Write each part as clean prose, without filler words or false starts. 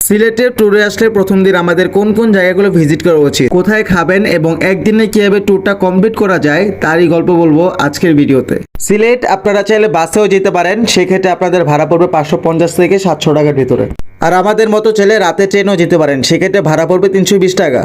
সিলেটের ট্যুরে আসলে প্রথম দিন আমাদের কোন কোন জায়গাগুলো ভিজিট করা উচিত, কোথায় খাবেন এবং একদিনে কিভাবে ট্যুরটা কমপ্লিট করা যায় তারই গল্প বলবো আজকের ভিডিওতে। সিলেট আপনারা চাইলে বাসেও যেতে পারেন, সেক্ষেত্রে আপনাদের ভাড়া পড়বে 550 থেকে 700 টাকার ভিতরে। আর আমাদের মতো চাইলে রাতে ট্রেনও যেতে পারেন, সেক্ষেত্রে ভাড়া পড়বে 320 টাকা।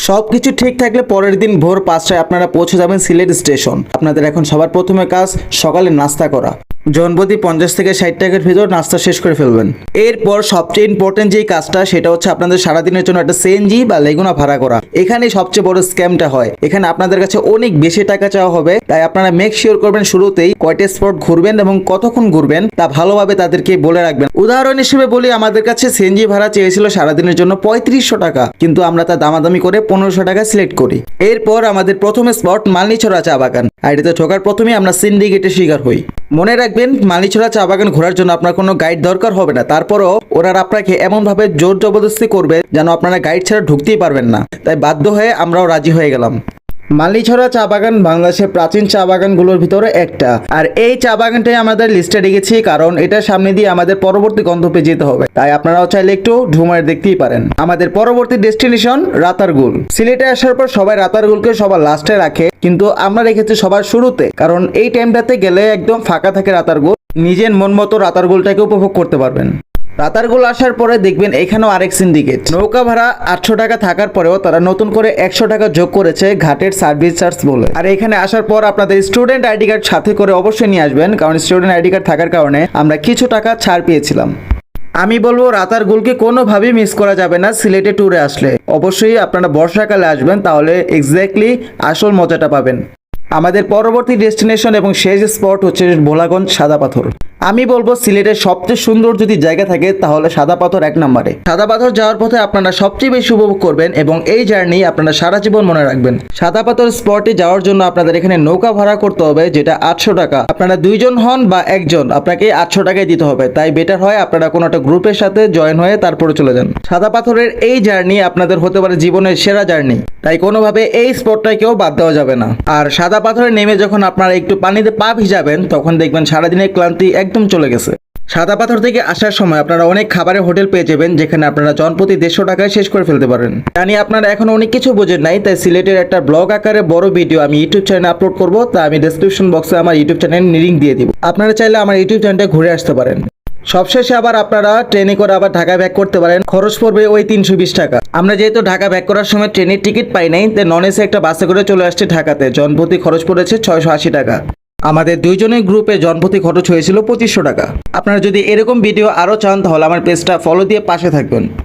সবকিছু ঠিক থাকলে পরের দিন ভোর 5টায় আপনারা পৌঁছে যাবেন সিলেট স্টেশন। আপনাদের এখন সবার প্রথমে কাজ সকালে নাস্তা করা। জনপ্রতি 50 থেকে 60 টাকার ভিতর নাস্তা শেষ করে ফেলবেন। এরপর সবচেয়ে ইম্পর্টেন্ট যেই কাজটা সেটা হচ্ছে আপনাদের সারাদিনের জন্য একটা সিএনজি বা লেগুনা ভাড়া করা। এখানেই সবচেয়ে বড় স্ক্যামটা হয়। এখানে আপনাদের কাছে অনেক বেশি টাকা চাওয়া হবে, তাই আপনারা মেক শিওর করবেন শুরুতেই কয়টা স্পট ঘুরবেন এবং কতক্ষণ ঘুরবেন তা ভালোভাবে তাদেরকে বলে রাখবেন। উদাহরণ হিসেবে বলি, আমাদের কাছে সিএনজি ভাড়া চেয়েছিল সারাদিনের জন্য 3500 টাকা, কিন্তু আমরা তা দামাদামি করে 1500 টাকা সিলেক্ট করি। এরপর আমাদের প্রথম স্পট মালনীছড়া চা বাগান। আর এটাতে ঢোকার প্রথমেই আমরা সিন্ডিকেটের শিকার হই। মনে রাখবেন, মালনীছড়া চা বাগান ঘোরার জন্য আপনার কোনো গাইড দরকার হবে না, তারপরও ওরা আপনাকে এমনভাবে জোর জবরদস্তি করবে যেন আপনারা গাইড ছাড়া ঢুকতেই পারবেন না। তাই বাধ্য হয়ে আমরাও রাজি হয়ে গেলাম। মালনীছড়া চা বাগান বাংলাদেশের প্রাচীন চা বাগানগুলোর ভিতরে একটা, আর এই চা বাগানটাই আমাদের লিস্টে রেখেছি কারণ এটার সামনে দিয়ে আমাদের পরবর্তী গন্তব্যে যেতে হবে। তাই আপনারাও চাইলে একটু ঢুমায় দেখতেই পারেন। আমাদের পরবর্তী ডেস্টিনেশন রাতারগুল। সিলেটে আসার পর সবাই রাতারগুলকে সবার লাস্টে রাখে, কিন্তু আমরা রেখেছি সবার শুরুতে, কারণ এই টাইমটাতে গেলে একদম ফাঁকা থাকে রাতারগুল। নিজের মন মতো রাতারগুলটাকে উপভোগ করতে পারবেন। রাতারগুল আসার পরে দেখবেন এখানেও আরেক সিন্ডিকেট। নৌকা ভাড়া 800 টাকা থাকার পরেও তারা নতুন করে 100 টাকা যোগ করেছে ঘাটের সার্ভিস চার্জ বলে। আর এখানে আসার পর আপনাদের স্টুডেন্ট আইডি কার্ড সাথে করে অবশ্যই নিয়ে আসবেন, কারণ স্টুডেন্ট আইডি কার্ড থাকার কারণে আমরা কিছু টাকা ছাড় পেয়েছিলাম। আমি বলবো রাতারগুলকে কোনোভাবেই মিস করা যাবে না। সিলেটে ট্যুরে আসলে অবশ্যই আপনারা বর্ষাকালে আসবেন, তাহলে এক্স্যাক্টলি আসল মজাটা পাবেন। আমাদের পরবর্তী ডেস্টিনেশন এবং শেষ স্পট হচ্ছে ভোলাগঞ্জ সাদা পাথর। আমি বলবো সিলেটের সবচেয়ে সুন্দর যদি জায়গা থাকে তাহলে সাদা পাথর 1 নম্বরে। সাদা পাথর যাওয়ার পথে আপনারা সবচেয়ে বেশি উপভোগ করবেন এবং এই জার্নি আপনারা সারা জীবন মনে রাখবেন। সাদা পাথর স্পটে যাওয়ার জন্য আপনাদের এখানে নৌকা ভাড়া করতে হবে, যেটা 800 টাকা। আপনারা 2 জন হন বা 1 জন, আপনাকে 800 টাকায় দিতে হবে। তাই বেটার হয় আপনারা কোনো একটা গ্রুপের সাথে জয়েন হয়ে তারপরে চলে যান। সাদা পাথরের এই জার্নি আপনাদের হতে পারে জীবনের সেরা জার্নি, তাই কোনোভাবে এই স্পটটাকেও বাদ দেওয়া যাবে না। আর সাদা পাথরে নেমে যখন আপনারা একটু পানিতে পা ভিজাবেন তখন দেখবেন সারাদিনের ক্লান্তি একদম চলে গেছে। সাদা পাথর থেকে আসার সময় আপনারা অনেক খাবারের হোটেল পেয়ে যাবেন, যেখানে আপনারা জনপ্রতি 150 টাকায় শেষ করে ফেলতে পারেন। জানি আপনারা এখন অনেক কিছু বোঝেন নাই, তাই সিলেটের একটা ব্লগ আকারে বড় ভিডিও আমি ইউটিউব চ্যানেলে আপলোড করব। তা আমি ডেসক্রিপশন বক্সে আমার ইউটিউব চ্যানেলের লিংক দিয়ে দিব, আপনারা চাইলে আমার ইউটিউব চ্যানেলটা ঘুরে আসতে পারেন। সবশেষে আবার আপনারা ট্রেনে করে আবার ঢাকা ব্যাক করতে পারেন, খরচ পড়বে ওই 320 টাকা। আমরা যেহেতু ঢাকা ব্যাক করার সময় ট্রেনের টিকিট পাই নাই, তাই নন এসি একটা বাসে করে চলে আসছে ঢাকাতে। জনপ্রতি খরচ পড়েছে 680 টাকা। আমাদের 2 জনের গ্রুপে জনপ্রতি খরচ হয়েছিল 2500 টাকা। আপনারা যদি এরকম ভিডিও আরও চান তাহলে আমার পেজটা ফলো দিয়ে পাশে থাকবেন।